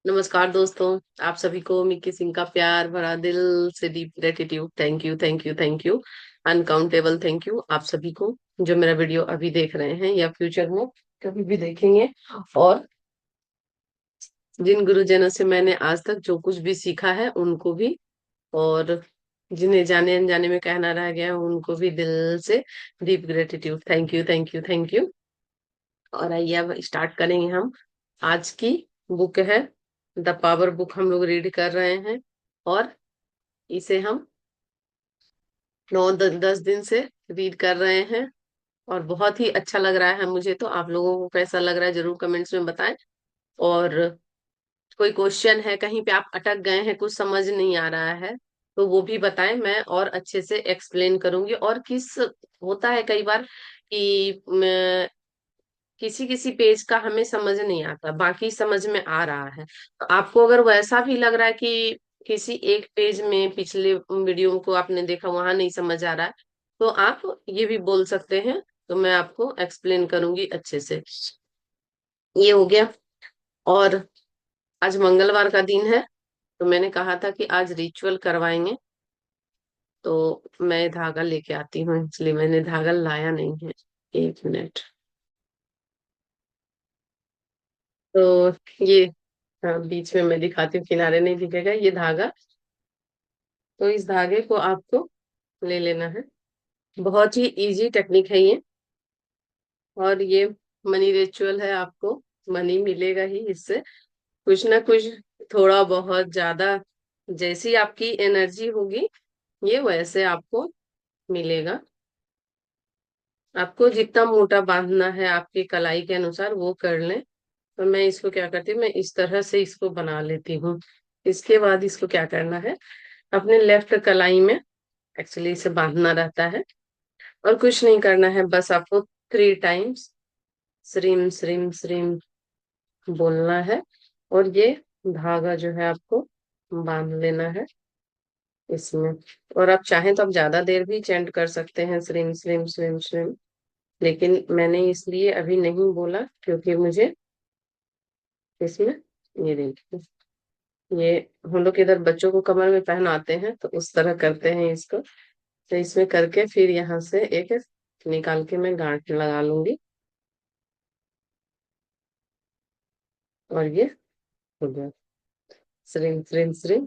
नमस्कार दोस्तों। आप सभी को मिक्की सिंह का प्यार भरा दिल से deep gratitude. Thank you, thank you, thank you. Uncountable thank you आप सभी को जो मेरा वीडियो अभी देख रहे हैं या फ्यूचर में कभी भी देखेंगे। और जिन गुरुजनों से मैंने आज तक जो कुछ भी सीखा है उनको भी, और जिन्हें जाने अनजाने में कहना रह गया है, उनको भी दिल से deep gratitude. Thank you, thank you, thank you. और आइए अब स्टार्ट करेंगे हम। आज की बुक है द पावर बुक, हम लोग रीड कर रहे हैं। और इसे हम 9-10 दिन से रीड कर रहे हैं और बहुत ही अच्छा लग रहा है मुझे। तो आप लोगों को कैसा लग रहा है जरूर कमेंट्स में बताएं। और कोई क्वेश्चन है, कहीं पे आप अटक गए हैं, कुछ समझ नहीं आ रहा है, तो वो भी बताएं, मैं और अच्छे से एक्सप्लेन करूंगी। और किस होता है कई बार कि किसी किसी पेज का हमें समझ नहीं आता, बाकी समझ में आ रहा है। तो आपको अगर वैसा भी लग रहा है कि किसी एक पेज में पिछले वीडियो को आपने देखा वहां नहीं समझ आ रहा है, तो आप ये भी बोल सकते हैं। तो मैं आपको एक्सप्लेन करूंगी अच्छे से। ये हो गया। और आज मंगलवार का दिन है, तो मैंने कहा था कि आज रिचुअल करवाएंगे। तो मैं धागा लेके आती हूँ, इसलिए मैंने धागा लाया नहीं है। एक मिनट। तो ये, हाँ, बीच में मैं दिखाती हूँ, किनारे नहीं दिखेगा ये धागा। तो इस धागे को आपको ले लेना है। बहुत ही इजी टेक्निक है ये। और ये मनी रिचुअल है, आपको मनी मिलेगा ही इससे, कुछ ना कुछ, थोड़ा बहुत ज्यादा, जैसी आपकी एनर्जी होगी ये वैसे आपको मिलेगा। आपको जितना मोटा बांधना है आपकी कलाई के अनुसार वो कर लें। तो मैं इसको क्या करती हूँ, मैं इस तरह से इसको बना लेती हूँ। इसके बाद इसको क्या करना है, अपने लेफ्ट कलाई में एक्चुअली इसे बांधना रहता है। और कुछ नहीं करना है, बस आपको 3 टाइम्स श्रीम श्रीम श्रीम बोलना है। और ये धागा जो है आपको बांध लेना है इसमें। और आप चाहें तो आप ज्यादा देर भी चैंट कर सकते हैं, श्रीम श्रीम श्रीम श्रीम। लेकिन मैंने इसलिए अभी नहीं बोला क्योंकि मुझे इसमें, ये देखिए, ये हम लोग इधर बच्चों को कमर में पहनाते हैं तो उस तरह करते हैं इसको। तो इसमें करके फिर यहाँ से एक निकाल के मैं गांठ लगा लूंगी। और ये हो गया, श्रीम श्रीम श्रीम।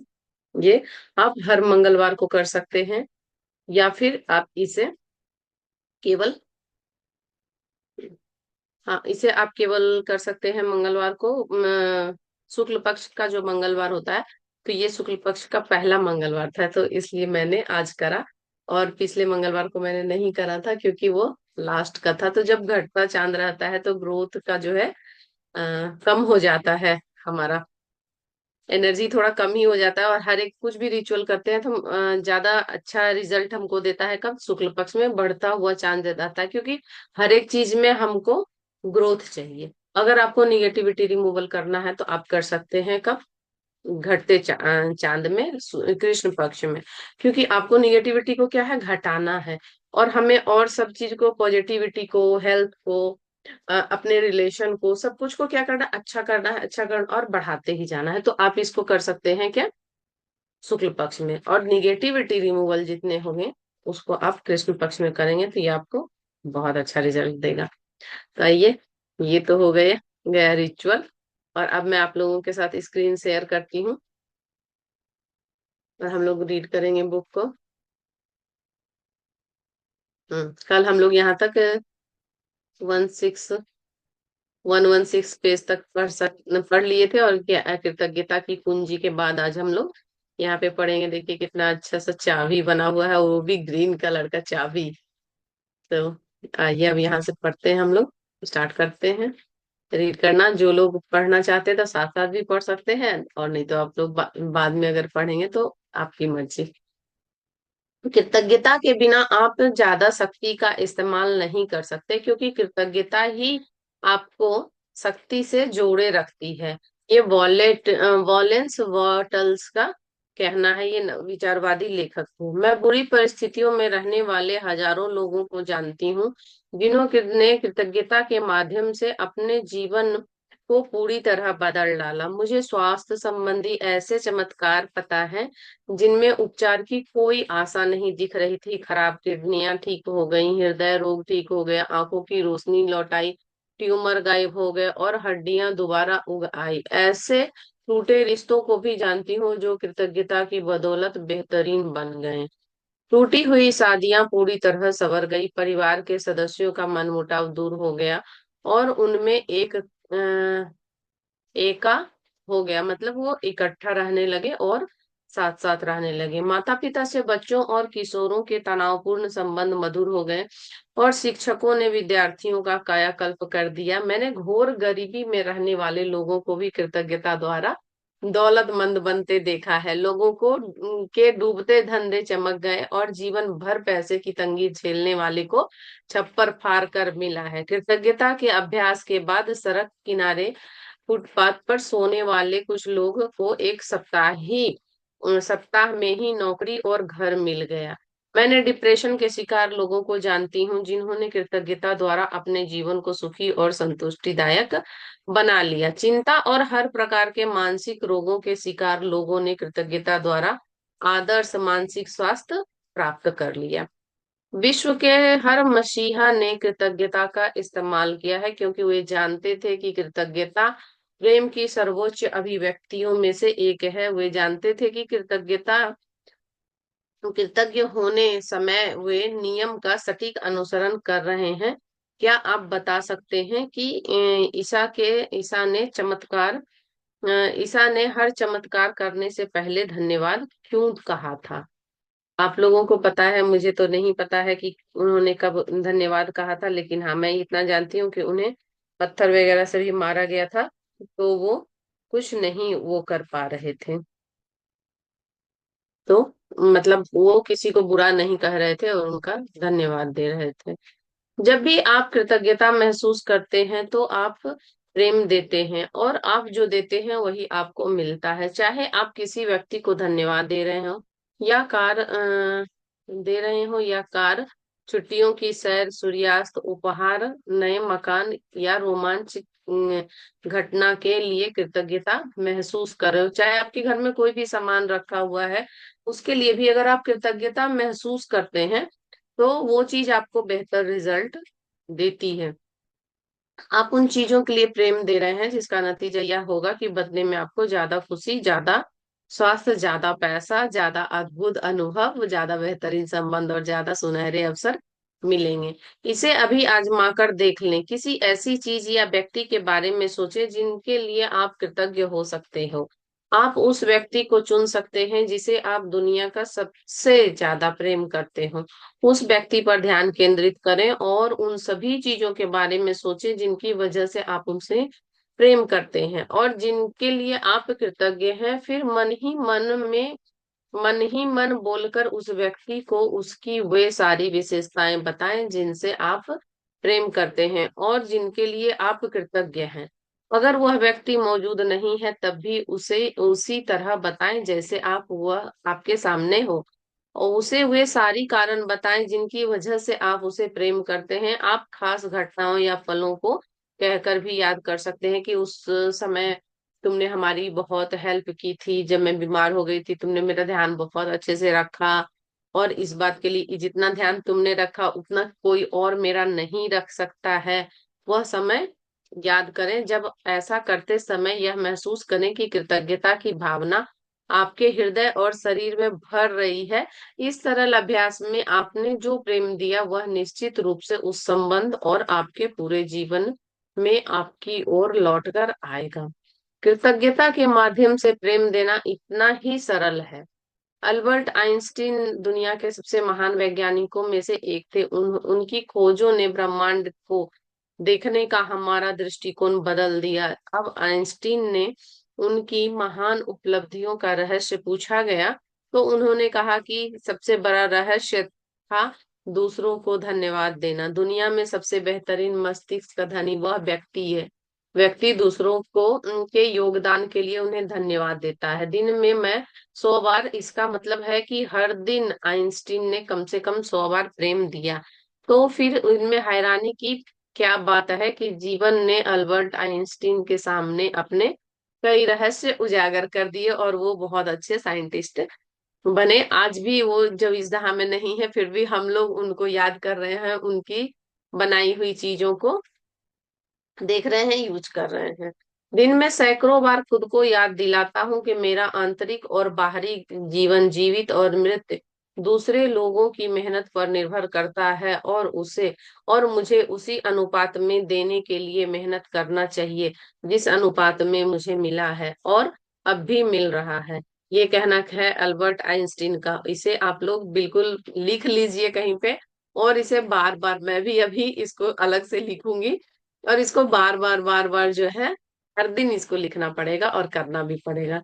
ये आप हर मंगलवार को कर सकते हैं, या फिर आप इसे केवल, हाँ, इसे आप केवल कर सकते हैं मंगलवार को, शुक्ल पक्ष का जो मंगलवार होता है। तो ये शुक्ल पक्ष का पहला मंगलवार था, तो इसलिए मैंने आज करा। और पिछले मंगलवार को मैंने नहीं करा था क्योंकि वो लास्ट का था। तो जब घटता चांद रहता है तो ग्रोथ का जो है कम हो जाता है, हमारा एनर्जी थोड़ा कम ही हो जाता है। और हर एक कुछ भी रिचुअल करते हैं तो ज्यादा अच्छा रिजल्ट हमको देता है कब, शुक्ल पक्ष में बढ़ता हुआ चांद देता है, क्योंकि हर एक चीज में हमको ग्रोथ चाहिए। अगर आपको निगेटिविटी रिमूवल करना है तो आप कर सकते हैं कब, घटते चांद में, कृष्ण पक्ष में। क्योंकि आपको निगेटिविटी को क्या है, घटाना है। और हमें और सब चीज को, पॉजिटिविटी को, हेल्थ को, अपने रिलेशन को, सब कुछ को क्या करना, अच्छा करना है, अच्छा करना और बढ़ाते ही जाना है। तो आप इसको कर सकते हैं क्या, शुक्ल पक्ष में। और निगेटिविटी रिमूवल जितने होंगे उसको आप कृष्ण पक्ष में करेंगे तो ये आपको बहुत अच्छा रिजल्ट देगा। तो आइए, ये तो हो गए गया रिचुअल। और अब मैं आप लोगों के साथ स्क्रीन शेयर करती हूँ और हम लोग रीड करेंगे बुक को। कल हम लोग यहाँ तक 116 तक पढ़ लिए थे। और कृतज्ञता की कुंजी के बाद आज हम लोग यहाँ पे पढ़ेंगे। देखिए कितना अच्छा सा चाबी बना हुआ है, वो भी ग्रीन कलर का चाबी। तो आइए अब यहाँ से पढ़ते हैं, हम लोग स्टार्ट करते हैं रीड करना। जो लोग पढ़ना चाहते हैं तो साथ साथ भी पढ़ सकते हैं, और नहीं तो आप लोग बाद में अगर पढ़ेंगे तो आपकी मर्जी। कृतज्ञता के बिना आप ज्यादा शक्ति का इस्तेमाल नहीं कर सकते, क्योंकि कृतज्ञता ही आपको शक्ति से जोड़े रखती है। ये वॉलेंस वॉटल्स का कहना है, ये विचारवादी लेखक हूँ। मैं बुरी परिस्थितियों में रहने वाले हजारों लोगों को जानती हूँ जिन्होंने कृतज्ञता के माध्यम से अपने जीवन को पूरी तरह बदल डाला। मुझे स्वास्थ्य संबंधी ऐसे चमत्कार पता है जिनमें उपचार की कोई आशा नहीं दिख रही थी। खराब किडनियां ठीक हो गई, हृदय रोग ठीक हो गया, आंखों की रोशनी लौट आई, ट्यूमर गायब हो गए और हड्डियां दोबारा उग आई। ऐसे टूटे रिश्तों को भी जानती हूँ जो कृतज्ञता की बदौलत बेहतरीन बन गए। टूटी हुई शादियां पूरी तरह संवर गई, परिवार के सदस्यों का मनमुटाव दूर हो गया और उनमें एका हो गया, मतलब वो इकट्ठा रहने लगे और साथ साथ रहने लगे। माता पिता से बच्चों और किशोरों के तनावपूर्ण संबंध मधुर हो गए और शिक्षकों ने विद्यार्थियों का कायाकल्प कर दिया। मैंने घोर गरीबी में रहने वाले लोगों को भी कृतज्ञता द्वारा दौलतमंद बनते देखा है। लोगों को के डूबते धंधे चमक गए और जीवन भर पैसे की तंगी झेलने वाले को छप्पर फाड़ कर मिला है। कृतज्ञता के अभ्यास के बाद सड़क किनारे फुटपाथ पर सोने वाले कुछ लोग को एक सप्ताह में ही नौकरी और घर मिल गया। मैंने डिप्रेशन के शिकार लोगों को जानती हूँ जिन्होंने कृतज्ञता द्वारा अपने जीवन को सुखी और संतुष्टिदायक बना लिया। चिंता और हर प्रकार के मानसिक रोगों के शिकार लोगों ने कृतज्ञता द्वारा आदर्श मानसिक स्वास्थ्य प्राप्त कर लिया। विश्व के हर मसीहा ने कृतज्ञता का इस्तेमाल किया है क्योंकि वे जानते थे कि कृतज्ञता प्रेम की सर्वोच्च अभिव्यक्तियों में से एक है। वे जानते थे कि कृतज्ञ होने समय वे नियम का सटीक अनुसरण कर रहे हैं। क्या आप बता सकते हैं कि ईसा ने हर चमत्कार करने से पहले धन्यवाद क्यों कहा था? आप लोगों को पता है, मुझे तो नहीं पता है कि उन्होंने कब धन्यवाद कहा था, लेकिन हाँ मैं इतना जानती हूँ कि उन्हें पत्थर वगैरह से भी मारा गया था, तो वो कुछ नहीं वो कर पा रहे थे। तो मतलब वो किसी को बुरा नहीं कह रहे थे और उनका धन्यवाद दे रहे थे। जब भी आप कृतज्ञता महसूस करते हैं तो आप प्रेम देते हैं और आप जो देते हैं वही आपको मिलता है। चाहे आप किसी व्यक्ति को धन्यवाद दे रहे हो या कार, छुट्टियों की सैर, सूर्यास्त, उपहार, नए मकान या रोमांचक घटना के लिए कृतज्ञता महसूस कर रहे हो, चाहे आपके घर में कोई भी सामान रखा हुआ है उसके लिए भी अगर आप कृतज्ञता महसूस करते हैं तो वो चीज आपको बेहतर रिजल्ट देती है। आप उन चीजों के लिए प्रेम दे रहे हैं जिसका नतीजा यह होगा कि बदले में आपको ज्यादा खुशी, ज्यादा स्वास्थ्य, ज्यादा पैसा, ज्यादा अद्भुत अनुभव, ज्यादा बेहतरीन संबंध और ज्यादा सुनहरे अवसर मिलेंगे। इसे अभी आजमा कर देख लें। किसी ऐसी चीज या व्यक्ति के बारे में सोचें जिनके लिए आप कृतज्ञ हो सकते हो। आप उस व्यक्ति को चुन सकते हैं जिसे आप दुनिया का सबसे ज्यादा प्रेम करते हो। उस व्यक्ति पर ध्यान केंद्रित करें और उन सभी चीजों के बारे में सोचें जिनकी वजह से आप उनसे प्रेम करते हैं और जिनके लिए आप कृतज्ञ हैं। फिर मन ही मन बोलकर उस व्यक्ति को उसकी वे सारी विशेषताएं बताएं जिनसे आप प्रेम करते हैं और जिनके लिए आप कृतज्ञ हैं। अगर वह व्यक्ति मौजूद नहीं है तब भी उसे उसी तरह बताएं जैसे आप वह आपके सामने हो और उसे वे सारी कारण बताएं जिनकी वजह से आप उसे प्रेम करते हैं। आप खास घटनाओं या पलों को कहकर भी याद कर सकते हैं कि उस समय तुमने हमारी बहुत हेल्प की थी, जब मैं बीमार हो गई थी तुमने मेरा ध्यान बहुत अच्छे से रखा और इस बात के लिए जितना ध्यान तुमने रखा उतना कोई और मेरा नहीं रख सकता है। वह समय याद करें। जब ऐसा करते समय यह महसूस करें कि कृतज्ञता की भावना आपके हृदय और शरीर में भर रही है। इस सरल अभ्यास में आपने जो प्रेम दिया वह निश्चित रूप से उस संबंध और आपके पूरे जीवन में आपकी ओर लौटकर आएगा। कृतज्ञता के माध्यम से प्रेम देना इतना ही सरल है। अल्बर्ट आइंस्टीन दुनिया के सबसे महान वैज्ञानिकों में से एक थे। उनकी खोजों ने ब्रह्मांड को देखने का हमारा दृष्टिकोण बदल दिया। अब आइंस्टीन ने उनकी महान उपलब्धियों का रहस्य पूछा गया तो उन्होंने कहा कि सबसे बड़ा रहस्य था दूसरों को धन्यवाद देना। दुनिया में सबसे बेहतरीन मस्तिष्क का धनी वह व्यक्ति है व्यक्ति दूसरों को उनके योगदान के लिए उन्हें धन्यवाद देता है। दिन में मैं 100 बार, इसका मतलब है कि हर दिन आइंस्टीन ने कम से कम 100 बार प्रेम दिया। तो फिर इनमें हैरानी की क्या बात है कि जीवन ने अल्बर्ट आइंस्टीन के सामने अपने कई रहस्य उजागर कर दिए और वो बहुत अच्छे साइंटिस्ट बने। आज भी वो जब इस जहां में नहीं है, फिर भी हम लोग उनको याद कर रहे हैं, उनकी बनाई हुई चीजों को देख रहे हैं, यूज कर रहे हैं। दिन में सैकड़ों बार खुद को याद दिलाता हूँ कि मेरा आंतरिक और बाहरी जीवन, जीवित और मृत, दूसरे लोगों की मेहनत पर निर्भर करता है, और मुझे उसी अनुपात में देने के लिए मेहनत करना चाहिए जिस अनुपात में मुझे मिला है और अब भी मिल रहा है। ये कहना है अल्बर्ट आइंस्टीन का। इसे आप लोग बिल्कुल लिख लीजिए कहीं पे, और इसे बार बार, मैं भी अभी इसको अलग से लिखूंगी, और इसको बार बार बार बार जो है, हर दिन इसको लिखना पड़ेगा और करना भी पड़ेगा।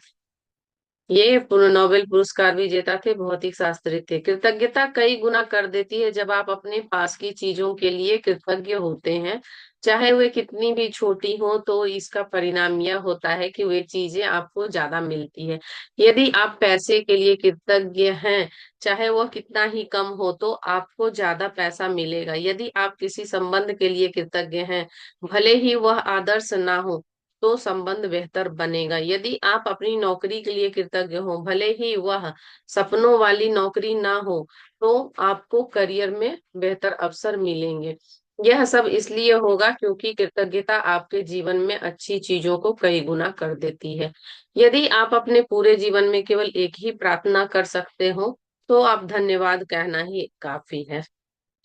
ये नोबेल पुरस्कार विजेता थे, भौतिक शास्त्री थे। कृतज्ञता कई गुना कर देती है जब आप अपने पास की चीजों के लिए कृतज्ञ होते हैं, चाहे वे कितनी भी छोटी हो। तो इसका परिणाम यह होता है कि वे चीजें आपको ज्यादा मिलती है। यदि आप पैसे के लिए कृतज्ञ हैं, चाहे वह कितना ही कम हो, तो आपको ज्यादा पैसा मिलेगा। यदि आप किसी संबंध के लिए कृतज्ञ हैं, भले ही वह आदर्श ना हो, तो संबंध बेहतर बनेगा। यदि आप अपनी नौकरी के लिए कृतज्ञ हो, भले ही वह सपनों वाली नौकरी ना हो, तो आपको करियर में बेहतर अवसर मिलेंगे। यह सब इसलिए होगा क्योंकि कृतज्ञता आपके जीवन में अच्छी चीजों को कई गुना कर देती है। यदि आप अपने पूरे जीवन में केवल एक ही प्रार्थना कर सकते हो, तो आप धन्यवाद कहना ही काफी है।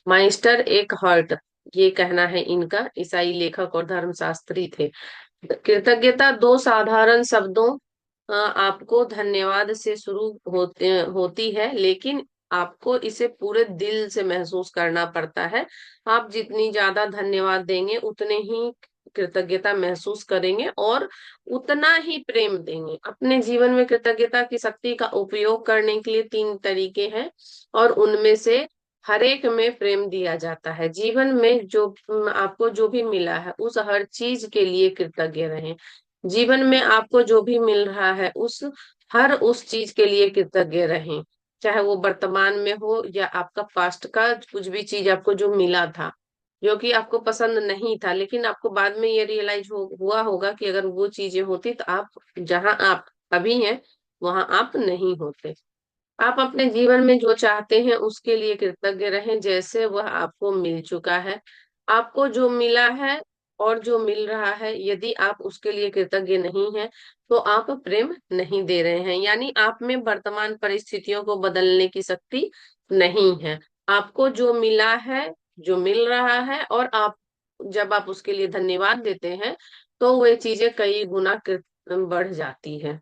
माइस्टर एक हर्ट, ये कहना है इनका, ईसाई लेखक और धर्मशास्त्री थे। कृतज्ञता दो साधारण शब्दों, आपको धन्यवाद से शुरू होती है, लेकिन आपको इसे पूरे दिल से महसूस करना पड़ता है। आप जितनी ज्यादा धन्यवाद देंगे, उतने ही कृतज्ञता महसूस करेंगे और उतना ही प्रेम देंगे। अपने जीवन में कृतज्ञता की शक्ति का उपयोग करने के लिए तीन तरीके हैं, और उनमें से हर एक में प्रेम दिया जाता है। जीवन में जो आपको जो भी मिला है, उस हर चीज के लिए कृतज्ञ रहें। जीवन में आपको जो भी मिल रहा है, उस चीज के लिए कृतज्ञ रहें। चाहे वो वर्तमान में हो या आपका पास्ट का कुछ भी चीज आपको जो मिला था, जो कि आपको पसंद नहीं था, लेकिन आपको बाद में ये रियलाइज हुआ होगा कि अगर वो चीजें होती तो आप जहां आप अभी हैं वहां आप नहीं होते। आप अपने जीवन में जो चाहते हैं उसके लिए कृतज्ञ रहें, जैसे वह आपको मिल चुका है। आपको जो मिला है और जो मिल रहा है, यदि आप उसके लिए कृतज्ञ नहीं हैं, तो आप प्रेम नहीं दे रहे हैं, यानी आप में वर्तमान परिस्थितियों को बदलने की शक्ति नहीं है। आपको जो मिला है, जो मिल रहा है, और आप जब आप उसके लिए धन्यवाद देते हैं, तो वे चीजें कई गुना बढ़ जाती है,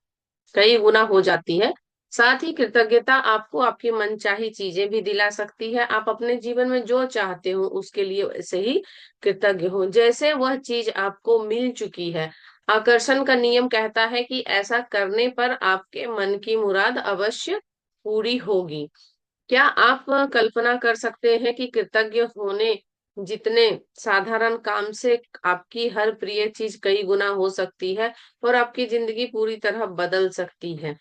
कई गुना हो जाती है। साथ ही कृतज्ञता आपको आपकी मनचाही चीजें भी दिला सकती है। आप अपने जीवन में जो चाहते हो उसके लिए वैसे ही कृतज्ञ हो जैसे वह चीज आपको मिल चुकी है। आकर्षण का नियम कहता है कि ऐसा करने पर आपके मन की मुराद अवश्य पूरी होगी। क्या आप कल्पना कर सकते हैं कि कृतज्ञ होने जितने साधारण काम से आपकी हर प्रिय चीज कई गुना हो सकती है और आपकी जिंदगी पूरी तरह बदल सकती है।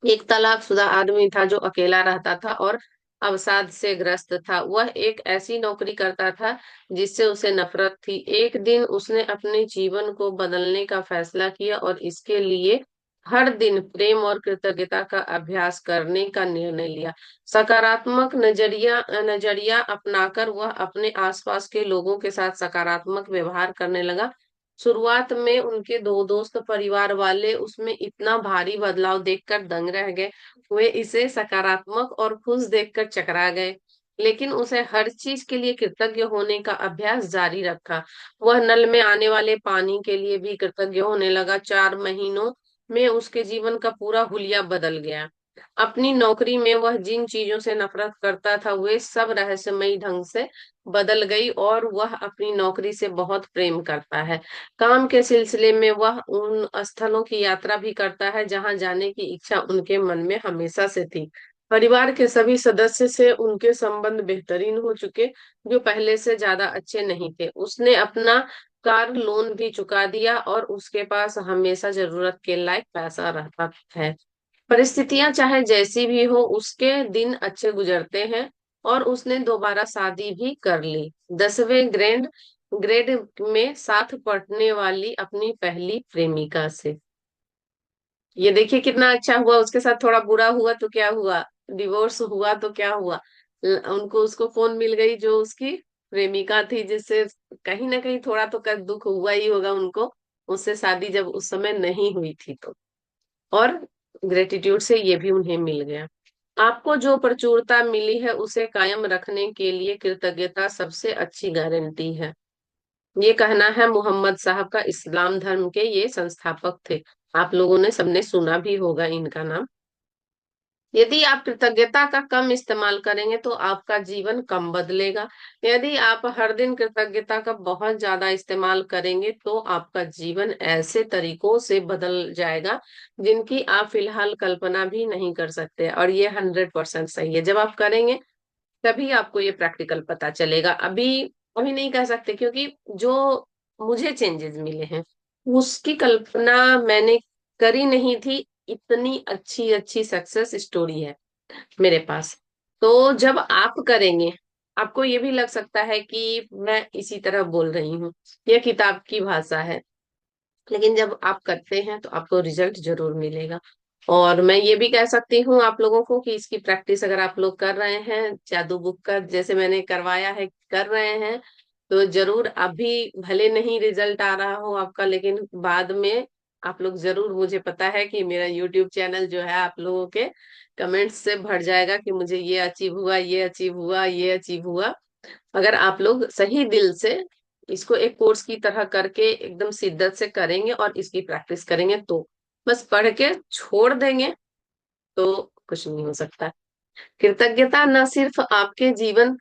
एक तलाकशुदा आदमी था जो अकेला रहता था और अवसाद से ग्रस्त था। वह एक ऐसी नौकरी करता था जिससे उसे नफरत थी। एक दिन उसने अपने जीवन को बदलने का फैसला किया और इसके लिए हर दिन प्रेम और कृतज्ञता का अभ्यास करने का निर्णय लिया। सकारात्मक नजरिया नजरिया अपनाकर वह अपने आसपास के लोगों के साथ सकारात्मक व्यवहार करने लगा। शुरुआत में उनके दो दोस्त परिवार वाले उसमें इतना भारी बदलाव देखकर दंग रह गए। वे इसे सकारात्मक और खुश देखकर चकरा गए, लेकिन उसे हर चीज के लिए कृतज्ञ होने का अभ्यास जारी रखा। वह नल में आने वाले पानी के लिए भी कृतज्ञ होने लगा। 4 महीनों में उसके जीवन का पूरा हुलिया बदल गया। अपनी नौकरी में वह जिन चीजों से नफरत करता था, वे सब रहस्यमयी ढंग से बदल गई और वह अपनी नौकरी से बहुत प्रेम करता है। काम के सिलसिले में वह उन स्थलों की यात्रा भी करता है जहां जाने की इच्छा उनके मन में हमेशा से थी। परिवार के सभी सदस्य से उनके संबंध बेहतरीन हो चुके, जो पहले से ज्यादा अच्छे नहीं थे। उसने अपना कार लोन भी चुका दिया और उसके पास हमेशा जरूरत के लायक पैसा रहता है। परिस्थितियां चाहे जैसी भी हो, उसके दिन अच्छे गुजरते हैं और उसने दोबारा शादी भी कर ली। 10वें ग्रैंड ग्रेड में साथ पढ़ने वाली अपनी पहली प्रेमिका से। ये देखिए कितना अच्छा हुआ, उसके साथ थोड़ा बुरा हुआ तो क्या हुआ, डिवोर्स हुआ तो क्या हुआ, उनको उसको फोन मिल गई जो उसकी प्रेमिका थी, जिससे कहीं ना कहीं थोड़ा तो कर दुख हुआ ही होगा उनको, उससे शादी जब उस समय नहीं हुई थी तो। और ग्रेटिट्यूड से ये भी उन्हें मिल गया। आपको जो प्रचुरता मिली है उसे कायम रखने के लिए कृतज्ञता सबसे अच्छी गारंटी है। ये कहना है मोहम्मद साहब का, इस्लाम धर्म के ये संस्थापक थे। आप लोगों ने सबने सुना भी होगा इनका नाम। यदि आप कृतज्ञता का कम इस्तेमाल करेंगे तो आपका जीवन कम बदलेगा। यदि आप हर दिन कृतज्ञता का बहुत ज्यादा इस्तेमाल करेंगे तो आपका जीवन ऐसे तरीकों से बदल जाएगा जिनकी आप फिलहाल कल्पना भी नहीं कर सकते। और ये 100% सही है। जब आप करेंगे तभी आपको ये प्रैक्टिकल पता चलेगा। अभी अभी नहीं कह सकते, क्योंकि जो मुझे चेंजेस मिले हैं उसकी कल्पना मैंने करी नहीं थी। इतनी अच्छी अच्छी सक्सेस स्टोरी है मेरे पास। तो जब आप करेंगे आपको ये भी लग सकता है कि मैं इसी तरह बोल रही हूँ, यह किताब की भाषा है, लेकिन जब आप करते हैं तो आपको रिजल्ट जरूर मिलेगा। और मैं ये भी कह सकती हूँ आप लोगों को कि इसकी प्रैक्टिस अगर आप लोग कर रहे हैं, जादू बुक का जैसे मैंने करवाया है, कर रहे हैं, तो जरूर अभी भले नहीं रिजल्ट आ रहा हो आपका, लेकिन बाद में आप लोग जरूर, मुझे पता है कि मेरा यूट्यूब चैनल जो है आप लोगों के कमेंट्स से भर जाएगा कि मुझे ये अचीव हुआ, ये अचीव हुआ, ये अचीव हुआ। अगर आप लोग सही दिल से इसको एक कोर्स की तरह करके एकदम शिद्दत से करेंगे और इसकी प्रैक्टिस करेंगे, तो बस पढ़ के छोड़ देंगे तो कुछ नहीं हो सकता। कृतज्ञता न सिर्फ आपके जीवन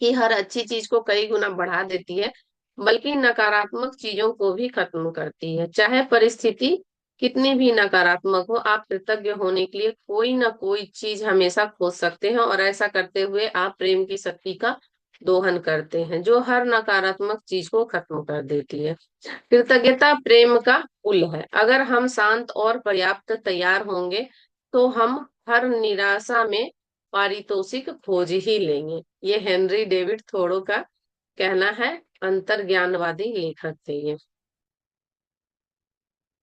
की हर अच्छी चीज को कई गुना बढ़ा देती है, बल्कि नकारात्मक चीजों को भी खत्म करती है। चाहे परिस्थिति कितनी भी नकारात्मक हो, आप कृतज्ञ होने के लिए कोई ना कोई चीज हमेशा खोज सकते हैं, और ऐसा करते हुए आप प्रेम की शक्ति का दोहन करते हैं जो हर नकारात्मक चीज को खत्म कर देती है। कृतज्ञता प्रेम का पुल है। अगर हम शांत और पर्याप्त तैयार होंगे तो हम हर निराशा में पारितोषिक खोज ही लेंगे। ये हेनरी डेविड थोरो का कहना है, अंतर्ज्ञानवादी लेखक थे ये।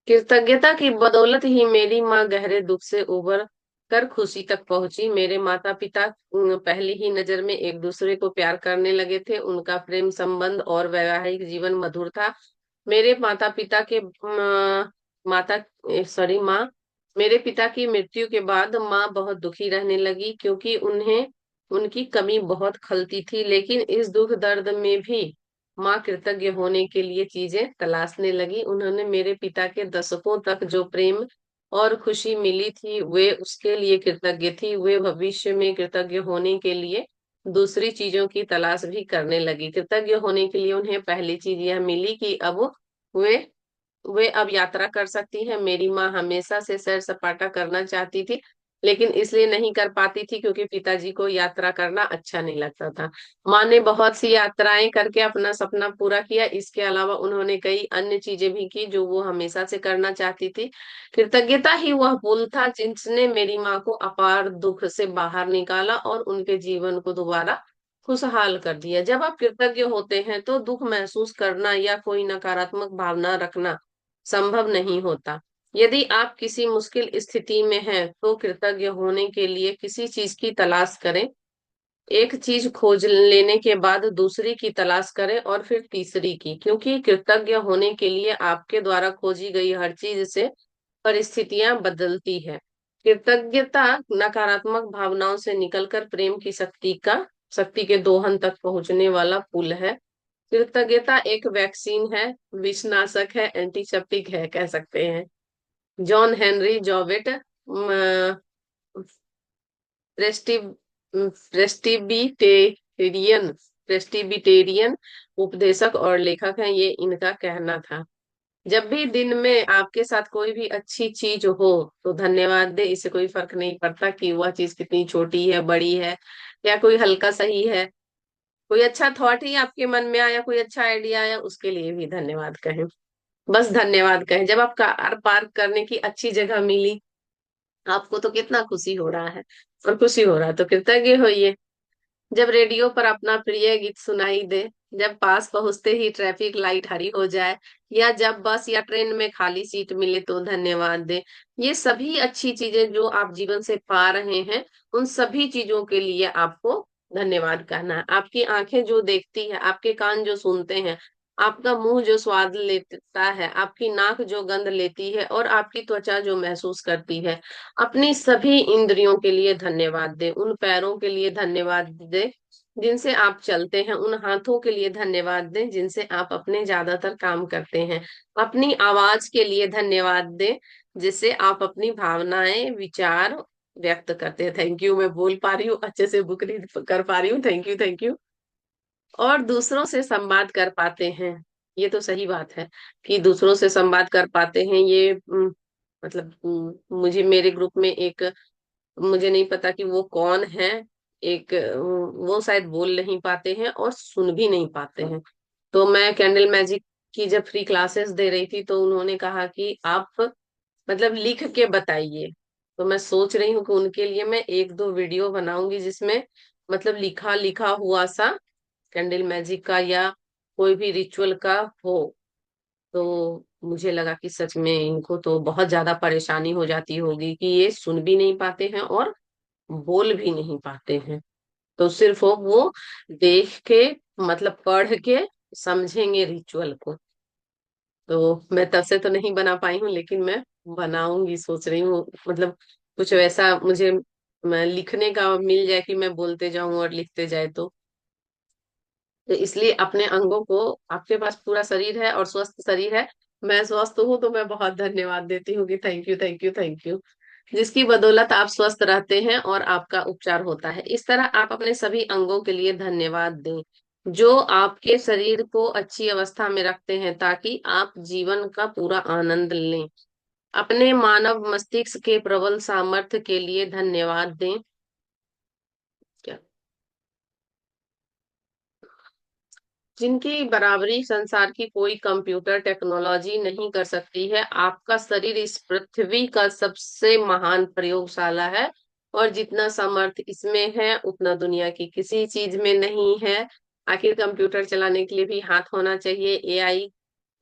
कृतज्ञता की बदौलत ही मेरी माँ गहरे दुख से उबर कर खुशी तक पहुंची। मेरे माता पिता पहली ही नजर में एक दूसरे को प्यार करने लगे थे। उनका प्रेम संबंध और वैवाहिक जीवन मधुर था। मेरे माता पिता के माता सॉरी माँ मेरे पिता की मृत्यु के बाद माँ बहुत दुखी रहने लगी, क्योंकि उन्हें उनकी कमी बहुत खलती थी। लेकिन इस दुख दर्द में भी माँ कृतज्ञ होने के लिए चीजें तलाशने लगी। उन्होंने मेरे पिता के दशकों तक जो प्रेम और खुशी मिली थी वे उसके लिए कृतज्ञ थी। वे भविष्य में कृतज्ञ होने के लिए दूसरी चीजों की तलाश भी करने लगी। कृतज्ञ होने के लिए उन्हें पहली चीज यह मिली कि अब वे वे अब यात्रा कर सकती हैं। मेरी माँ हमेशा से सैर सपाटा करना चाहती थी, लेकिन इसलिए नहीं कर पाती थी क्योंकि पिताजी को यात्रा करना अच्छा नहीं लगता था। माँ ने बहुत सी यात्राएं करके अपना सपना पूरा किया। इसके अलावा उन्होंने कई अन्य चीजें भी की जो वो हमेशा से करना चाहती थी। कृतज्ञता ही वह पुल था जिसने मेरी माँ को अपार दुख से बाहर निकाला और उनके जीवन को दोबारा खुशहाल कर दिया। जब आप कृतज्ञ होते हैं तो दुख महसूस करना या कोई नकारात्मक भावना रखना संभव नहीं होता। यदि आप किसी मुश्किल स्थिति में हैं तो कृतज्ञ होने के लिए किसी चीज की तलाश करें। एक चीज खोज लेने के बाद दूसरी की तलाश करें और फिर तीसरी की, क्योंकि कृतज्ञ होने के लिए आपके द्वारा खोजी गई हर चीज से परिस्थितियां बदलती है। कृतज्ञता नकारात्मक भावनाओं से निकलकर प्रेम की शक्ति के दोहन तक पहुंचने वाला पुल है। कृतज्ञता एक वैक्सीन है, विषनाशक है, एंटीसेप्टिक है कह सकते हैं। जॉन हेनरी जॉवेट प्रेस्टि प्रेस्टिबिटेरियन प्रेस्टिबिटेरियन उपदेशक और लेखक हैं। ये इनका कहना था, जब भी दिन में आपके साथ कोई भी अच्छी चीज हो तो धन्यवाद दे। इससे कोई फर्क नहीं पड़ता कि वह चीज कितनी छोटी है, बड़ी है, या कोई हल्का सही है। कोई अच्छा थॉट ही आपके मन में आया, कोई अच्छा आइडिया आया, उसके लिए भी धन्यवाद कहें। बस धन्यवाद कहें। जब आप कार पार्क करने की अच्छी जगह मिली आपको तो कितना खुशी हो रहा है, और खुशी हो रहा है तो कृतज्ञ होइए। जब रेडियो पर अपना प्रिय गीत सुनाई दे जब पास पहुंचते ही ट्रैफिक लाइट हरी हो जाए, या जब बस या ट्रेन में खाली सीट मिले तो धन्यवाद दें। ये सभी अच्छी चीजें जो आप जीवन से पा रहे हैं, उन सभी चीजों के लिए आपको धन्यवाद कहना है। आपकी आंखें जो देखती है, आपके कान जो सुनते हैं, आपका मुंह जो स्वाद लेता है, आपकी नाक जो गंध लेती है, और आपकी त्वचा जो महसूस करती है, अपनी सभी इंद्रियों के लिए धन्यवाद दें। उन पैरों के लिए धन्यवाद दें जिनसे आप चलते हैं, उन हाथों के लिए धन्यवाद दें जिनसे आप अपने ज्यादातर काम करते हैं, अपनी आवाज के लिए धन्यवाद दें जिससे आप अपनी भावनाएं, विचार व्यक्त करते हैं। थैंक यू, मैं बोल पा रही हूँ, अच्छे से बुक रीड कर पा रही हूँ, थैंक यू थैंक यू। और दूसरों से संवाद कर पाते हैं, ये तो सही बात है कि दूसरों से संवाद कर पाते हैं। ये मतलब मुझे मेरे ग्रुप में एक, मुझे नहीं पता कि वो कौन है, एक वो शायद बोल नहीं पाते हैं और सुन भी नहीं पाते हैं। तो मैं कैंडल मैजिक की जब फ्री क्लासेस दे रही थी तो उन्होंने कहा कि आप मतलब लिख के बताइए। तो मैं सोच रही हूँ कि उनके लिए मैं एक दो वीडियो बनाऊंगी जिसमें मतलब लिखा लिखा हुआ सा कैंडल मैजिक का या कोई भी रिचुअल का हो। तो मुझे लगा कि सच में इनको तो बहुत ज्यादा परेशानी हो जाती होगी कि ये सुन भी नहीं पाते हैं और बोल भी नहीं पाते हैं। तो सिर्फ वो देख के, मतलब पढ़ के समझेंगे रिचुअल को। तो मैं तब से तो नहीं बना पाई हूँ, लेकिन मैं बनाऊंगी, सोच रही हूँ। मतलब कुछ वैसा मुझे मैं लिखने का मिल जाए कि मैं बोलते जाऊं और लिखते जाए तो इसलिए अपने अंगों को, आपके पास पूरा शरीर है और स्वस्थ शरीर है, मैं स्वस्थ हूँ तो मैं बहुत धन्यवाद देती हूँ कि thank you thank you thank you, जिसकी बदौलत आप स्वस्थ रहते हैं और आपका उपचार होता है। इस तरह आप अपने सभी अंगों के लिए धन्यवाद दें जो आपके शरीर को अच्छी अवस्था में रखते हैं ताकि आप जीवन का पूरा आनंद लें। अपने मानव मस्तिष्क के प्रबल सामर्थ्य के लिए धन्यवाद दें। क्या, जिनकी बराबरी संसार की कोई कंप्यूटर टेक्नोलॉजी नहीं कर सकती है। आपका शरीर इस पृथ्वी का सबसे महान प्रयोगशाला है, और जितना सामर्थ्य इसमें है उतना दुनिया की किसी चीज में नहीं है। आखिर कंप्यूटर चलाने के लिए भी हाथ होना चाहिए, एआई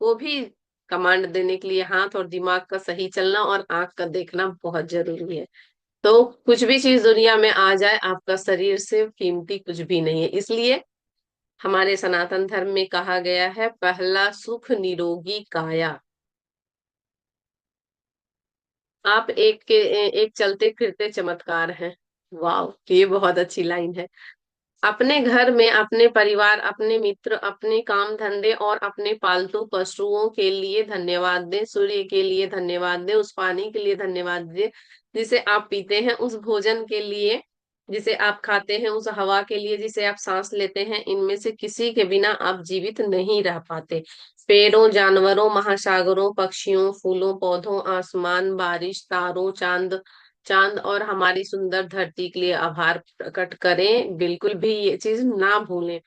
को भी कमांड देने के लिए हाथ और दिमाग का सही चलना और आंख का देखना बहुत जरूरी है। तो कुछ भी चीज दुनिया में आ जाए, आपका शरीर से कीमती कुछ भी नहीं है। इसलिए हमारे सनातन धर्म में कहा गया है, पहला सुख निरोगी काया। आप एक चलते फिरते चमत्कार हैं। वाह, ये बहुत अच्छी लाइन है। अपने घर में अपने परिवार, अपने मित्र, अपने काम धंधे और अपने पालतू पशुओं के लिए धन्यवाद दें। सूर्य के लिए धन्यवाद दें, उस पानी के लिए धन्यवाद दें जिसे आप पीते हैं, उस भोजन के लिए जिसे आप खाते हैं, उस हवा के लिए जिसे आप सांस लेते हैं। इनमें से किसी के बिना आप जीवित नहीं रह पाते। पेड़ों, जानवरों, महासागरों, पक्षियों, फूलों, पौधों, आसमान, बारिश, तारों, चांद चांद और हमारी सुंदर धरती के लिए आभार प्रकट करें। बिल्कुल भी ये चीज ना भूलें।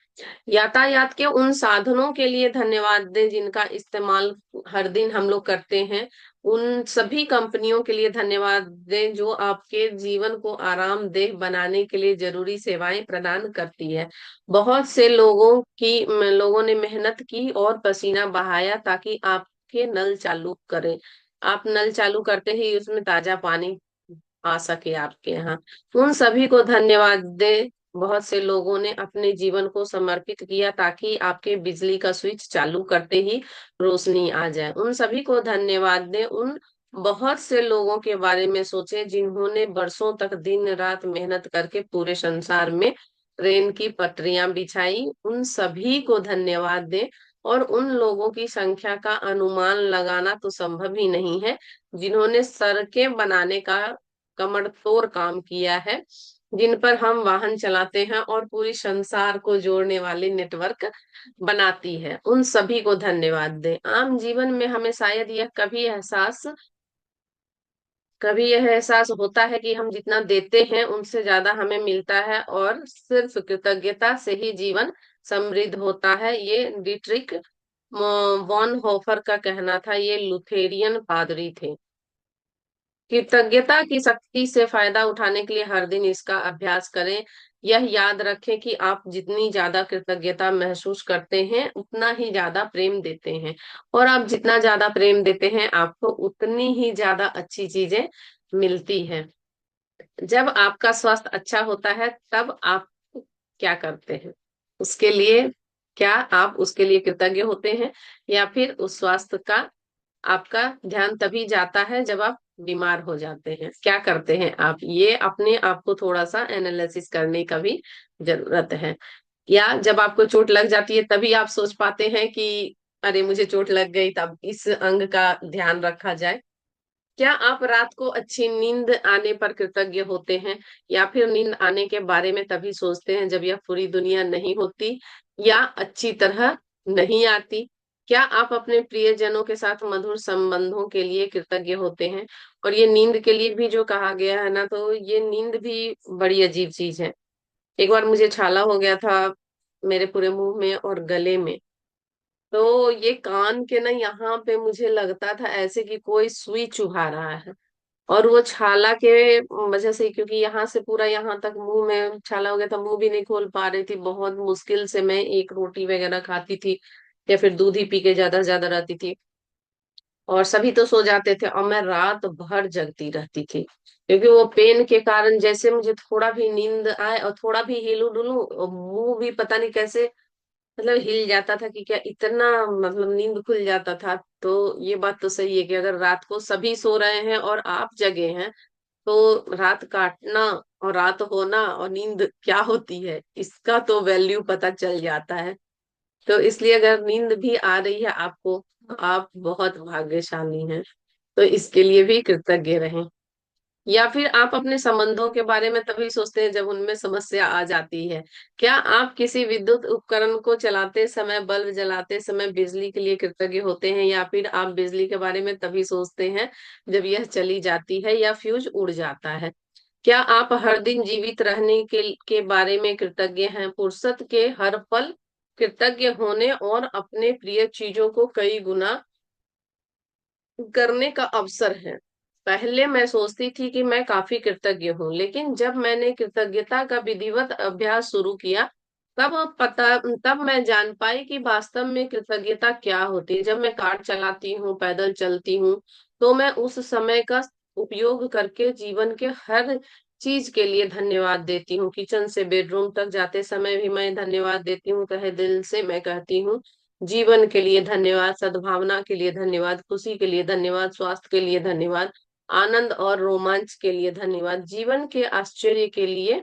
यातायात के उन साधनों के लिए धन्यवाद दें जिनका इस्तेमाल हर दिन हम लोग करते हैं। उन सभी कंपनियों के लिए धन्यवाद दें जो आपके जीवन को आरामदेह बनाने के लिए जरूरी सेवाएं प्रदान करती है। बहुत से लोगों ने मेहनत की और पसीना बहाया ताकि आपके नल चालू करें। आप नल चालू करते ही उसमें ताजा पानी आ सके आपके यहाँ। उन सभी को धन्यवाद दें। बहुत से लोगों ने अपने जीवन को समर्पित किया ताकि आपके बिजली का स्विच चालू करते ही रोशनी आ जाए। उन सभी को धन्यवाद दें। उन बहुत से लोगों के बारे में सोचें जिन्होंने बरसों तक दिन रात मेहनत करके पूरे संसार में ट्रेन की पटरियां बिछाई। उन सभी को धन्यवाद दें। और उन लोगों की संख्या का अनुमान लगाना तो संभव ही नहीं है जिन्होंने सड़कें बनाने का कमर तोड़ काम किया है, जिन पर हम वाहन चलाते हैं और पूरी संसार को जोड़ने वाली नेटवर्क बनाती है। उन सभी को धन्यवाद दें। आम जीवन में हमें शायद कभी यह एहसास होता है कि हम जितना देते हैं उनसे ज्यादा हमें मिलता है, और सिर्फ कृतज्ञता से ही जीवन समृद्ध होता है। ये डिट्रिक वॉन होफर का कहना था। ये लुथेरियन पादरी थे। कृतज्ञता की शक्ति से फायदा उठाने के लिए हर दिन इसका अभ्यास करें। यह याद रखें कि आप जितनी ज्यादा कृतज्ञता महसूस करते हैं उतना ही ज्यादा प्रेम देते हैं, और आप जितना ज्यादा प्रेम देते हैं आपको उतनी ही ज्यादा अच्छी चीजें मिलती हैं। जब आपका स्वास्थ्य अच्छा होता है तब आप क्या करते हैं उसके लिए? क्या आप उसके लिए कृतज्ञ होते हैं, या फिर उस स्वास्थ्य का आपका ध्यान तभी जाता है जब आप बीमार हो जाते हैं? क्या करते हैं आप? ये अपने आप को थोड़ा सा एनालिसिस करने का भी जरूरत है। या जब आपको चोट लग जाती है तभी आप सोच पाते हैं कि अरे मुझे चोट लग गई, तब इस अंग का ध्यान रखा जाए। क्या आप रात को अच्छी नींद आने पर कृतज्ञ होते हैं, या फिर नींद आने के बारे में तभी सोचते हैं जब यह पूरी दुनिया नहीं होती या अच्छी तरह नहीं आती? क्या आप अपने प्रियजनों के साथ मधुर संबंधों के लिए कृतज्ञ होते हैं? और ये नींद के लिए भी जो कहा गया है ना, तो ये नींद भी बड़ी अजीब चीज है। एक बार मुझे छाला हो गया था मेरे पूरे मुंह में और गले में। तो ये कान के ना यहाँ पे मुझे लगता था ऐसे कि कोई सुई चुभा रहा है। और वो छाला के वजह से, क्योंकि यहाँ से पूरा यहाँ तक मुंह में छाला हो गया था, मुंह भी नहीं खोल पा रही थी, बहुत मुश्किल से मैं एक रोटी वगैरह खाती थी या फिर दूध ही पी के ज्यादा से ज्यादा रहती थी। और सभी तो सो जाते थे और मैं रात भर जगती रहती थी, क्योंकि वो पेन के कारण जैसे मुझे थोड़ा भी नींद आए और थोड़ा भी हिलू डुलूं और मुंह भी पता नहीं कैसे मतलब हिल जाता था कि क्या इतना, मतलब नींद खुल जाता था। तो ये बात तो सही है कि अगर रात को सभी सो रहे हैं और आप जगे हैं, तो रात काटना और रात होना और नींद क्या होती है इसका तो वैल्यू पता चल जाता है। तो इसलिए अगर नींद भी आ रही है आपको, तो आप बहुत भाग्यशाली हैं, तो इसके लिए भी कृतज्ञ रहें। या फिर आप अपने संबंधों के बारे में तभी सोचते हैं जब उनमें समस्या आ जाती है। क्या आप किसी विद्युत उपकरण को चलाते समय, बल्ब जलाते समय बिजली के लिए कृतज्ञ होते हैं, या फिर आप बिजली के बारे में तभी सोचते हैं जब यह चली जाती है या फ्यूज उड़ जाता है? क्या आप हर दिन जीवित रहने के बारे में कृतज्ञ हैं? फुर्सत के हर पल कृतज्ञ होने और अपने प्रिय चीजों को कई गुना करने का अवसर है। पहले मैं सोचती थी कि मैं काफी कृतज्ञ हूँ, लेकिन जब मैंने कृतज्ञता का विधिवत अभ्यास शुरू किया, तब मैं जान पाई कि वास्तव में कृतज्ञता क्या होती है। जब मैं कार चलाती हूँ, पैदल चलती हूँ, तो मैं उस समय का उपयोग करके जीवन के हर चीज के लिए धन्यवाद देती हूँ। किचन से बेडरूम तक जाते समय भी मैं धन्यवाद देती हूँ, तहे दिल से मैं कहती हूँ जीवन के लिए धन्यवाद, सद्भावना के लिए धन्यवाद, खुशी के लिए धन्यवाद, स्वास्थ्य के लिए धन्यवाद, आनंद और रोमांच के लिए धन्यवाद, जीवन के आश्चर्य के लिए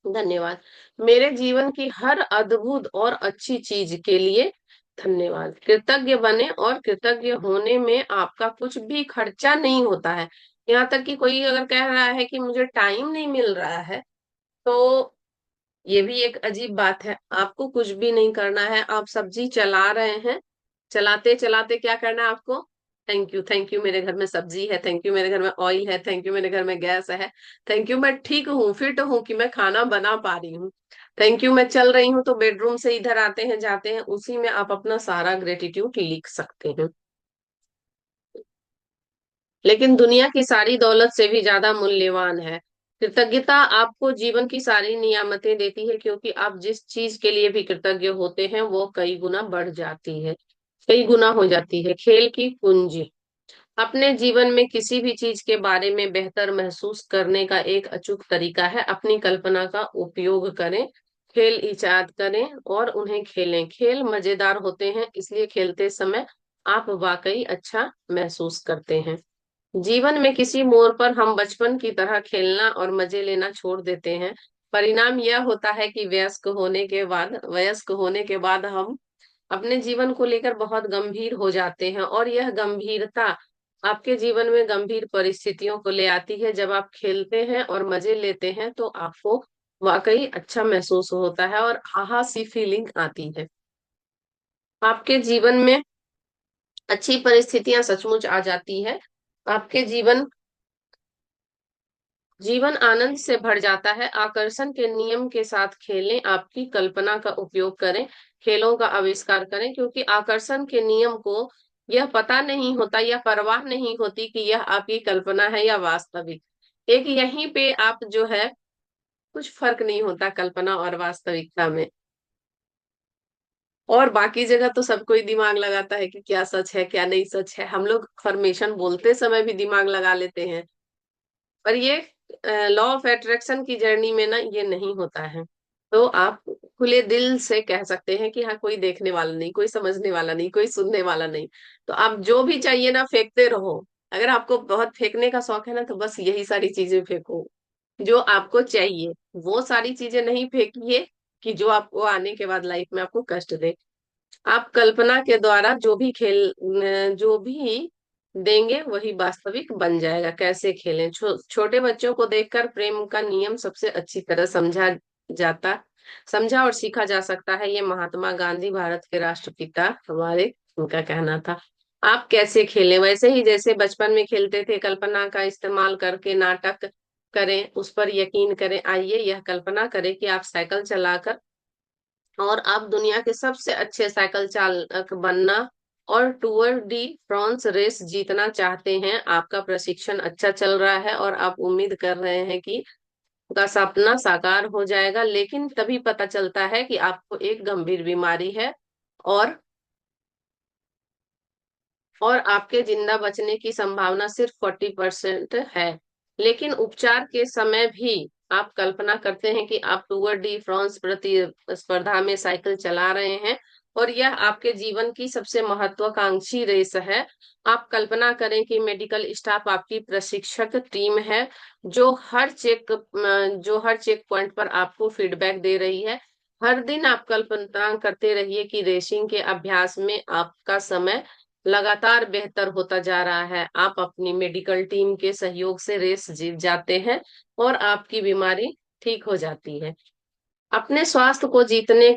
धन्यवाद, मेरे जीवन की हर अद्भुत और अच्छी चीज के लिए धन्यवाद। कृतज्ञ बने, और कृतज्ञ होने में आपका कुछ भी खर्चा नहीं होता है। यहाँ तक कि कोई अगर कह रहा है कि मुझे टाइम नहीं मिल रहा है, तो ये भी एक अजीब बात है। आपको कुछ भी नहीं करना है, आप सब्जी चला रहे हैं, चलाते चलाते क्या करना है आपको? थैंक यू, थैंक यू मेरे घर में सब्जी है, थैंक यू मेरे घर में ऑयल है, थैंक यू मेरे घर में गैस है, थैंक यू मैं ठीक हूँ, फिट हूँ कि मैं खाना बना पा रही हूँ, थैंक यू मैं चल रही हूँ तो बेडरूम से इधर आते हैं जाते हैं। उसी में आप अपना सारा ग्रेटिट्यूड लिख सकते हैं। लेकिन दुनिया की सारी दौलत से भी ज्यादा मूल्यवान है कृतज्ञता। आपको जीवन की सारी नियामतें देती है, क्योंकि आप जिस चीज के लिए भी कृतज्ञ होते हैं वो कई गुना बढ़ जाती है, कई गुना हो जाती है। खेल की कुंजी। अपने जीवन में किसी भी चीज के बारे में बेहतर महसूस करने का एक अचूक तरीका है अपनी कल्पना का उपयोग करें। खेल इजाद करें और उन्हें खेलें। खेल मजेदार होते हैं, इसलिए खेलते समय आप वाकई अच्छा महसूस करते हैं। जीवन में किसी मोड़ पर हम बचपन की तरह खेलना और मजे लेना छोड़ देते हैं। परिणाम यह होता है कि वयस्क होने के बाद हम अपने जीवन को लेकर बहुत गंभीर हो जाते हैं, और यह गंभीरता आपके जीवन में गंभीर परिस्थितियों को ले आती है। जब आप खेलते हैं और मजे लेते हैं तो आपको वाकई अच्छा महसूस होता है और हाहा सी फीलिंग आती है। आपके जीवन में अच्छी परिस्थितियां सचमुच आ जाती है। आपके जीवन आनंद से भर जाता है। आकर्षण के नियम के साथ खेलें, आपकी कल्पना का उपयोग करें, खेलों का आविष्कार करें, क्योंकि आकर्षण के नियम को यह पता नहीं होता या परवाह नहीं होती कि यह आपकी कल्पना है या वास्तविक। एक यहीं पे आप जो है कुछ फर्क नहीं होता कल्पना और वास्तविकता में। और बाकी जगह तो सब कोई दिमाग लगाता है कि क्या सच है क्या नहीं सच है, हम लोग फॉर्मेशन बोलते समय भी दिमाग लगा लेते हैं। पर ये लॉ ऑफ अट्रैक्शन की जर्नी में ना ये नहीं होता है। तो आप खुले दिल से कह सकते हैं कि हाँ, कोई देखने वाला नहीं, कोई समझने वाला नहीं, कोई सुनने वाला नहीं। तो आप जो भी चाहिए ना फेंकते रहो। अगर आपको बहुत फेंकने का शौक है ना, तो बस यही सारी चीजें फेंको जो आपको चाहिए। वो सारी चीजें नहीं फेंकिए कि जो आपको आने के बाद लाइफ में आपको कष्ट दे। आप कल्पना के द्वारा जो भी देंगे वही वास्तविक बन जाएगा। कैसे खेलें, छोटे बच्चों को देखकर प्रेम का नियम सबसे अच्छी तरह जाता समझा और सीखा जा सकता है। ये महात्मा गांधी, भारत के राष्ट्रपिता हमारे, उनका कहना था। आप कैसे खेलें, वैसे ही जैसे बचपन में खेलते थे, कल्पना का इस्तेमाल करके नाटक करें, उस पर यकीन करें। आइए यह कल्पना करें कि आप साइकिल चलाकर और आप दुनिया के सबसे अच्छे साइकिल चालक बनना और टूर डी फ्रांस रेस जीतना चाहते हैं। आपका प्रशिक्षण अच्छा चल रहा है और आप उम्मीद कर रहे हैं कि का सपना साकार हो जाएगा, लेकिन तभी पता चलता है कि आपको एक गंभीर बीमारी है और आपके जिंदा बचने की संभावना सिर्फ 40% है। लेकिन उपचार के समय भी आप कल्पना करते हैं कि आप टूर डी फ्रांस प्रतिस्पर्धा में साइकिल चला रहे हैं और यह आपके जीवन की सबसे महत्वाकांक्षी रेस है। आप कल्पना करें कि मेडिकल स्टाफ आपकी प्रशिक्षक टीम है जो हर चेक पॉइंट पर आपको फीडबैक दे रही है। हर दिन आप कल्पना करते रहिए कि रेसिंग के अभ्यास में आपका समय लगातार बेहतर होता जा रहा है। आप अपनी मेडिकल टीम के सहयोग से रेस जीत जाते हैं और आपकी बीमारी ठीक हो जाती है। अपने स्वास्थ्य को जीतने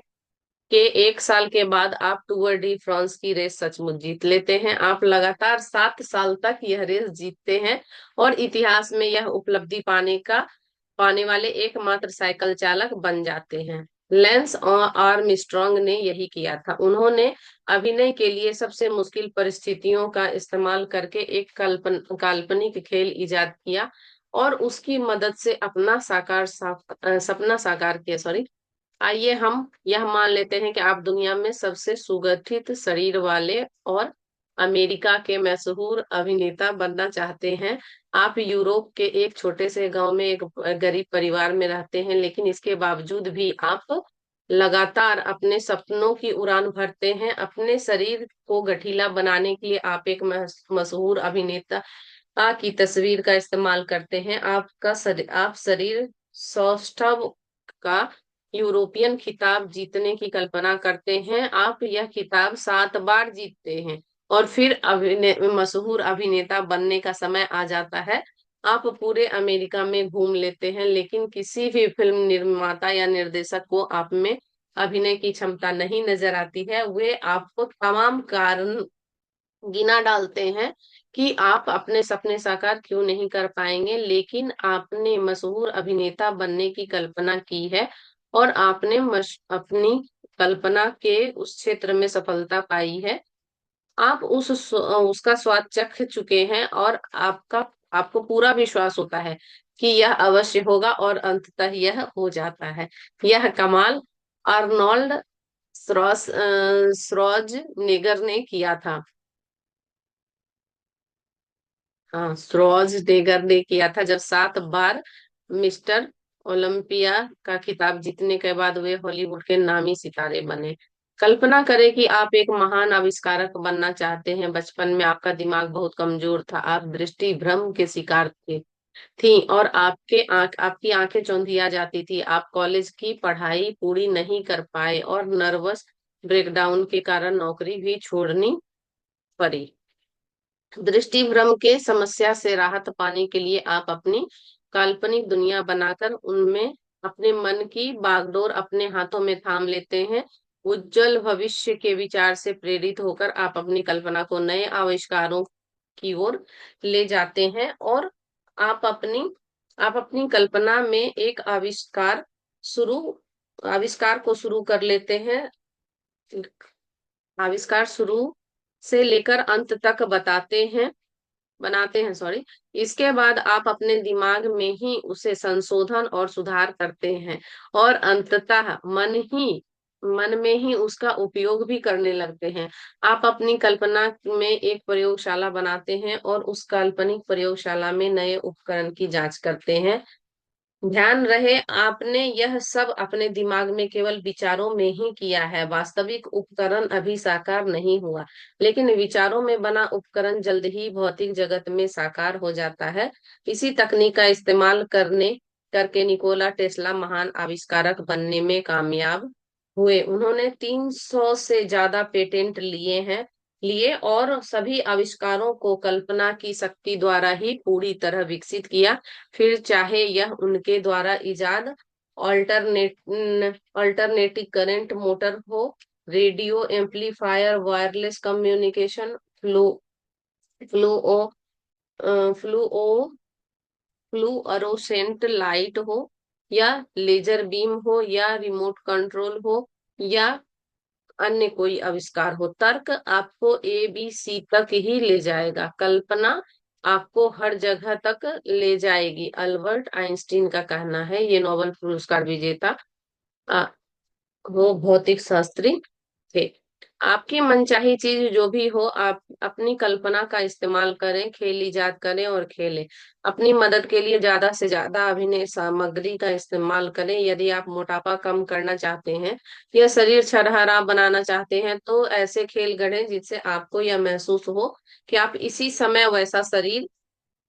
के 1 साल के बाद आप टूर डी फ्रांस की रेस सचमुच जीत लेते हैं। आप लगातार 7 साल तक यह रेस जीतते हैं और इतिहास में यह उपलब्धि पाने वाले एकमात्र साइकिल चालक बन जाते हैं। लेंस और आर्मस्ट्रांग ने यही किया था। उन्होंने अभिनय के लिए सबसे मुश्किल परिस्थितियों का इस्तेमाल करके एक काल्पनिक खेल इजाद किया और उसकी मदद से सपना साकार किया। सॉरी। आइए हम यह मान लेते हैं कि आप दुनिया में सबसे सुगठित शरीर वाले और अमेरिका के मशहूर अभिनेता बनना चाहते हैं। आप यूरोप के एक छोटे से गांव में एक गरीब परिवार में रहते हैं, लेकिन इसके बावजूद भी आप लगातार अपने सपनों की उड़ान भरते हैं। अपने शरीर को गठीला बनाने के लिए आप एक मशहूर अभिनेता की तस्वीर का इस्तेमाल करते हैं। आप शरीर सौष्ठव का यूरोपियन खिताब जीतने की कल्पना करते हैं। आप यह खिताब 7 बार जीतते हैं और फिर मशहूर अभिनेता बनने का समय आ जाता है। आप पूरे अमेरिका में घूम लेते हैं, लेकिन किसी भी फिल्म निर्माता या निर्देशक को आप में अभिनय की क्षमता नहीं नजर आती है। वे आपको तमाम कारण गिना डालते हैं कि आप अपने सपने साकार क्यों नहीं कर पाएंगे, लेकिन आपने मशहूर अभिनेता बनने की कल्पना की है और आपने अपनी कल्पना के उस क्षेत्र में सफलता पाई है। आप उसका स्वाद चख चुके हैं और आपको पूरा विश्वास होता है कि यह अवश्य होगा और अंततः यह हो जाता है। यह कमाल आर्नोल्ड श्वार्ज़नेगर ने किया था। हाँ, श्वार्ज़नेगर ने किया था जब 7 बार मिस्टर ओलंपिया का खिताब जीतने के बाद वे हॉलीवुड के नामी सितारे बने। कल्पना करें कि आप एक महान आविष्कारक बनना चाहते हैं। बचपन में आपका दिमाग बहुत कमजोर था, आप दृष्टि भ्रम के शिकार थी और आपकी आंखें चौंधिया जाती थी। आप कॉलेज की पढ़ाई पूरी नहीं कर पाए और नर्वस ब्रेकडाउन के कारण नौकरी भी छोड़नी पड़ी। दृष्टि भ्रम के समस्या से राहत पाने के लिए आप अपनी काल्पनिक दुनिया बनाकर उनमें अपने मन की बागडोर अपने हाथों में थाम लेते हैं। उज्जवल भविष्य के विचार से प्रेरित होकर आप अपनी कल्पना को नए आविष्कारों की ओर ले जाते हैं और आप अपनी आप अपनी कल्पना में एक शुरू आविष्कार को शुरू कर लेते हैं। आविष्कार शुरू से लेकर अंत तक बताते हैं। बनाते हैं, सॉरी। इसके बाद आप अपने दिमाग में ही उसे संशोधन और सुधार करते हैं, और अंततः मन में ही उसका उपयोग भी करने लगते हैं। आप अपनी कल्पना में एक प्रयोगशाला बनाते हैं और उस काल्पनिक प्रयोगशाला में नए उपकरण की जांच करते हैं। ध्यान रहे, आपने यह सब अपने दिमाग में केवल विचारों में ही किया है। वास्तविक उपकरण अभी साकार नहीं हुआ, लेकिन विचारों में बना उपकरण जल्द ही भौतिक जगत में साकार हो जाता है। इसी तकनीक का इस्तेमाल करने करके निकोला टेस्ला महान आविष्कारक बनने में कामयाब हुए। उन्होंने 300 से ज्यादा पेटेंट लिए और सभी आविष्कारों को कल्पना की शक्ति द्वारा ही पूरी तरह विकसित किया। फिर चाहे यह उनके द्वारा इजाद अल्टरनेटिव करंट मोटर हो, radio amplifier, wireless communication, flu fluo fluo fluorescent light हो, या लेजर बीम हो, या रिमोट कंट्रोल हो, या अन्य कोई आविष्कार हो, तर्क आपको ABC तक ही ले जाएगा, कल्पना आपको हर जगह तक ले जाएगी। अल्बर्ट आइंस्टीन का कहना है, ये नोबेल पुरस्कार विजेता वो भौतिक शास्त्री थे। आपकी मनचाही चीज जो भी हो, आप अपनी कल्पना का इस्तेमाल करें, खेल इजाद करें और खेलें। अपनी मदद के लिए ज्यादा से ज्यादा अभिनय सामग्री का इस्तेमाल करें। यदि आप मोटापा कम करना चाहते हैं या शरीर छरहरा बनाना चाहते हैं, तो ऐसे खेल गढ़ें जिससे आपको यह महसूस हो कि आप इसी समय वैसा शरीर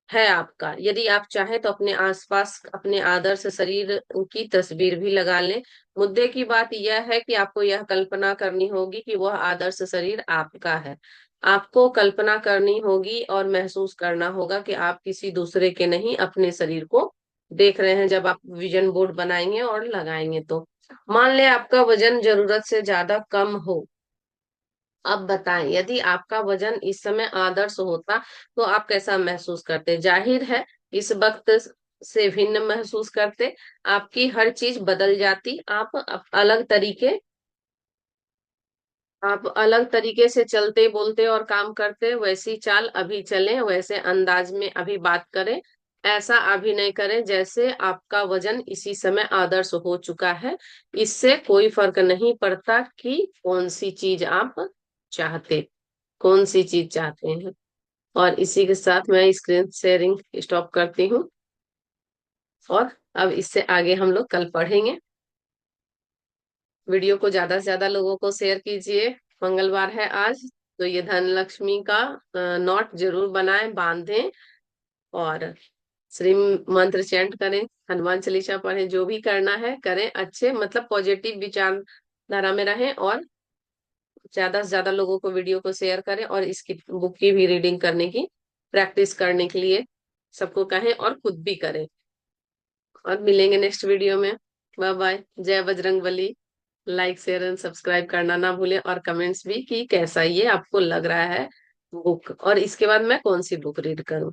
है आपका। यदि आप चाहें तो अपने आसपास अपने आदर्श शरीर की तस्वीर भी लगा लें। मुद्दे की बात यह है कि आपको यह कल्पना करनी होगी कि वह आदर्श शरीर आपका है। आपको कल्पना करनी होगी और महसूस करना होगा कि आप किसी दूसरे के नहीं, अपने शरीर को देख रहे हैं जब आप विजन बोर्ड बनाएंगे और लगाएंगे तो। मान लें आपका वजन जरूरत से ज्यादा कम हो। अब बताएं, यदि आपका वजन इस समय आदर्श होता तो आप कैसा महसूस करते? जाहिर है, इस वक्त से भिन्न महसूस करते। आपकी हर चीज बदल जाती। आप अलग तरीके से चलते, बोलते और काम करते। वैसी चाल अभी चलें, वैसे अंदाज में अभी बात करें। ऐसा अभिनय करें जैसे आपका वजन इसी समय आदर्श हो चुका है। इससे कोई फर्क नहीं पड़ता कि कौन सी चीज चाहते हैं। और इसी के साथ मैं स्क्रीन शेयरिंग स्टॉप करती हूँ, और अब इससे आगे हम लोग कल पढ़ेंगे। वीडियो को ज्यादा से ज्यादा लोगों को शेयर कीजिए। मंगलवार है आज, तो ये धन लक्ष्मी का नोट जरूर बनाएं, बांधें, और श्री मंत्र चैंट करें, हनुमान चालीसा पढ़ें, जो भी करना है करें। अच्छे मतलब पॉजिटिव विचारधारा में रहें, और ज्यादा से ज्यादा लोगों को वीडियो को शेयर करें, और इसकी बुक की भी रीडिंग करने की प्रैक्टिस करने के लिए सबको कहें, और खुद भी करें। और मिलेंगे नेक्स्ट वीडियो में। Bye bye. जय Bajrang Bali. Like share and subscribe करना ना भूलें, और कमेंट्स भी कि कैसा ये आपको लग रहा है बुक, और इसके बाद मैं कौन सी बुक रीड करूं।